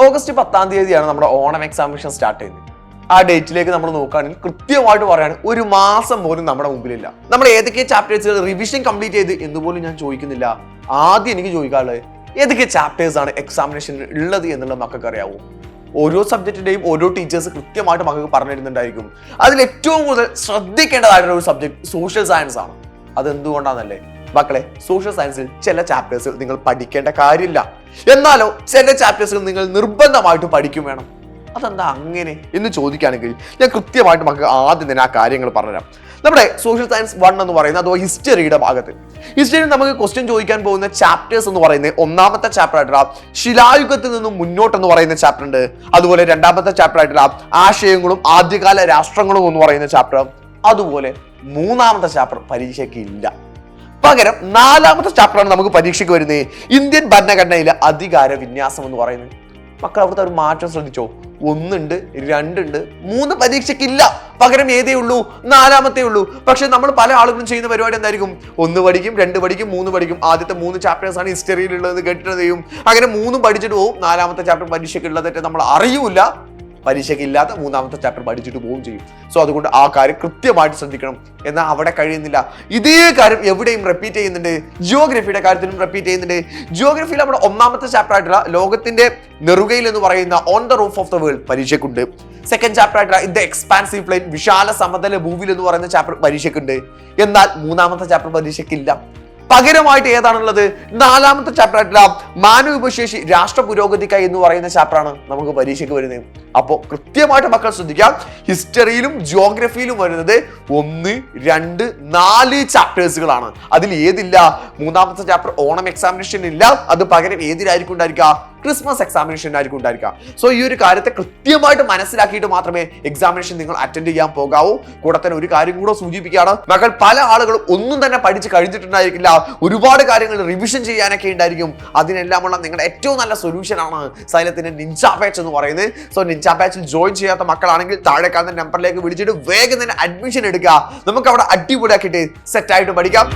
August 10 നമ്മുടെ Onam examination start ചെയ്യുന്നത്. ആ ഡേറ്റിലേക്ക് നമ്മൾ നോക്കുകയാണെങ്കിൽ കൃത്യമായിട്ട് പറയാണ് ഒരു മാസം പോലും നമ്മുടെ മുമ്പിലില്ല. നമ്മൾ ഏതൊക്കെ ചാപ്റ്റേഴ്സ് റിവിഷൻ കംപ്ലീറ്റ് ചെയ്ത് എന്നുപോലും ഞാൻ ചോദിക്കുന്നില്ല. ആദ്യം എനിക്ക് ചോദിക്കാനുള്ളത് ഏതൊക്കെ ചാപ്റ്റേഴ്സ് ആണ് എക്സാമിനേഷൻ ഉള്ളത് എന്നുള്ളത് മക്കൾക്ക് അറിയാവൂ. ഓരോ സബ്ജക്റ്റിന്റെയും ഓരോ ടീച്ചേഴ്സ് കൃത്യമായിട്ട് മക്കൾക്ക് പറഞ്ഞു തരുന്നുണ്ടായിരിക്കും. അതിൽ ഏറ്റവും കൂടുതൽ ശ്രദ്ധിക്കേണ്ടതായിട്ടുള്ള ഒരു സബ്ജക്ട് സോഷ്യൽ സയൻസ് ആണ്. അതെന്തുകൊണ്ടാണെന്നല്ലേ മക്കളെ, സോഷ്യൽ സയൻസിൽ ചില ചാപ്റ്റേഴ്സ് നിങ്ങൾ പഠിക്കേണ്ട കാര്യമില്ല, എന്നാലോ ചില ചാപ്റ്റേഴ്സുകൾ നിങ്ങൾ നിർബന്ധമായിട്ട് പഠിക്കും വേണം. അതെന്താ അങ്ങനെ എന്ന് ചോദിക്കുകയാണെങ്കിൽ ഞാൻ കൃത്യമായിട്ട് മക്കൾക്ക് ആദ്യം തന്നെ ആ കാര്യങ്ങൾ പറഞ്ഞുതരാം. നമ്മുടെ സോഷ്യൽ സയൻസ് 1 എന്ന് പറയുന്നത് അഥവാ ഹിസ്റ്ററിയുടെ ഭാഗത്ത്, ഹിസ്റ്ററിയിൽ നമുക്ക് ക്വസ്റ്റ്യൻ ചോദിക്കാൻ പോകുന്ന ചാപ്റ്റേഴ്സ് എന്ന് പറയുന്നത് ഒന്നാമത്തെ ചാപ്റ്റർ ആയിട്ടുള്ള ശിലായുഗത്തിൽ നിന്നും മുന്നോട്ടെന്ന് പറയുന്ന ചാപ്റ്റർ ഉണ്ട്. അതുപോലെ രണ്ടാമത്തെ ചാപ്റ്റർ ആയിട്ടുള്ള ആശയങ്ങളും ആദ്യകാല രാഷ്ട്രങ്ങളും എന്ന് പറയുന്ന ചാപ്റ്റർ. അതുപോലെ മൂന്നാമത്തെ ചാപ്റ്റർ പരീക്ഷയ്ക്ക് ഇല്ല. പകരം നാലാമത്തെ ചാപ്റ്ററാണ് നമുക്ക് പരീക്ഷയ്ക്ക് വരുന്നത്, ഇന്ത്യൻ ഭരണഘടനയിലെ അധികാര വിന്യാസം എന്ന് പറയുന്നത്. മക്കൾ അവിടുത്തെ ഒരു മാറ്റം ശ്രദ്ധിച്ചോ? 1 ഉണ്ട്, 2 ഉണ്ട്, 3 പരീക്ഷയ്ക്കില്ല. പകരം ഏതേ ഉള്ളൂ? 4-മത്തെ ഉള്ളൂ. പക്ഷെ നമ്മൾ പല ആളുകളും ചെയ്യുന്ന പരിപാടി എന്തായിരിക്കും? 1 പഠിക്കും, 2 പഠിക്കും, 3 പഠിക്കും. ആദ്യത്തെ 3 ചാപ്റ്റേഴ്സ് ആണ് ഹിസ്റ്ററിയിലുള്ളത് കേട്ടിട്ട് ചെയ്യും. അങ്ങനെ 3 പഠിച്ചിട്ട് പോകും. 4-മത്തെ ചാപ്റ്റർ പരീക്ഷയ്ക്ക് ഉള്ളതായിട്ട് നമ്മൾ അറിയൂല. പരീക്ഷയ്ക്ക് ഇല്ലാത്ത 3-മത്തെ ചാപ്റ്റർ പഠിച്ചിട്ട് പോവുകയും ചെയ്യും. സോ അതുകൊണ്ട് ആ കാര്യം കൃത്യമായിട്ട് ശ്രദ്ധിക്കണം. എന്നാൽ അവിടെ കഴിയുന്നില്ല. ഇതേ കാര്യം എവിടെയും റിപ്പീറ്റ് ചെയ്യുന്നുണ്ട്. ജിയോഗ്രഫിയുടെ കാര്യത്തിലും റിപ്പീറ്റ് ചെയ്യുന്നുണ്ട്. ജിയോഗ്രഫിയിൽ നമ്മുടെ 1-മത്തെ ചാപ്റ്റർ ആയിട്ടുള്ള ലോകത്തിന്റെ നെറുകയിൽ എന്ന് പറയുന്ന on the roof of the world പരീക്ഷയ്ക്കുണ്ട്. സെക്കൻഡ് ചാപ്റ്റർ ആയിട്ടുള്ള ഇൻ ദ എക്സ്പാൻസീവ് പ്ലെയിൻ വിശാല സമതല ഭൂവിൽ എന്ന് പറയുന്ന ചാപ്റ്റർ പരീക്ഷയ്ക്കുണ്ട്. എന്നാൽ 3-മത്തെ ചാപ്റ്റർ പരീക്ഷയ്ക്കില്ല. പകരമായിട്ട് ഏതാണുള്ളത്? 4-മത്തെ ചാപ്റ്റർ ആയിട്ടുള്ള മാനവവിഭവശേഷി രാഷ്ട്ര പുരോഗതിക്കായി എന്ന് പറയുന്ന ചാപ്റ്ററാണ് നമുക്ക് പരീക്ഷയ്ക്ക് വരുന്നത്. അപ്പോൾ കൃത്യമായിട്ട് മക്കൾ ശ്രദ്ധിക്കാം, ഹിസ്റ്ററിയിലും ജിയോഗ്രഫിയിലും വരുന്നത് 1, 2, 4 ചാപ്റ്റേഴ്സുകളാണ്. അതിൽ ഏതില്ല? 3-മത്തെ ചാപ്റ്റർ ഓണം എക്സാമിനേഷൻ ഇല്ല. അത് പകരം ഏതിലായിരിക്കും ഉണ്ടായിരിക്കുക? ക്രിസ്മസ് എക്സാമിനേഷൻ ആയിരിക്കും ഉണ്ടായിരിക്കുക. സോ ഈ ഒരു കാര്യത്തെ കൃത്യമായിട്ട് മനസ്സിലാക്കിയിട്ട് മാത്രമേ എക്സാമിനേഷൻ നിങ്ങൾ അറ്റൻഡ് ചെയ്യാൻ പോകാവൂ. കൂടെ തന്നെ ഒരു കാര്യം കൂടെ സൂചിപ്പിക്കുകയാണ്, മക്കൾ പല ആളുകളും ഒന്നും തന്നെ പഠിച്ച് കഴിഞ്ഞിട്ടുണ്ടായിരിക്കില്ല. ഒരുപാട് കാര്യങ്ങൾ റിവിഷൻ ചെയ്യാനൊക്കെ ഉണ്ടായിരിക്കും. അതിനെല്ലാമുള്ള നിങ്ങളുടെ ഏറ്റവും നല്ല സൊല്യൂഷൻ ആണ് സൈലത്തിന്റെ നിഞ്ച ബാച്ച് എന്ന് പറയുന്നത്. സോ നിഞ്ച ബാച്ചിൽ ജോയിൻ ചെയ്യാത്ത മക്കളാണെങ്കിൽ താഴെ കാണുന്ന നമ്പറിലേക്ക് വിളിച്ചിട്ട് വേഗം തന്നെ അഡ്മിഷൻ എടുക്കുക. നമുക്ക് അവിടെ അടിപൊളിയാക്കിയിട്ട് സെറ്റ് ആയിട്ട് പഠിക്കാം.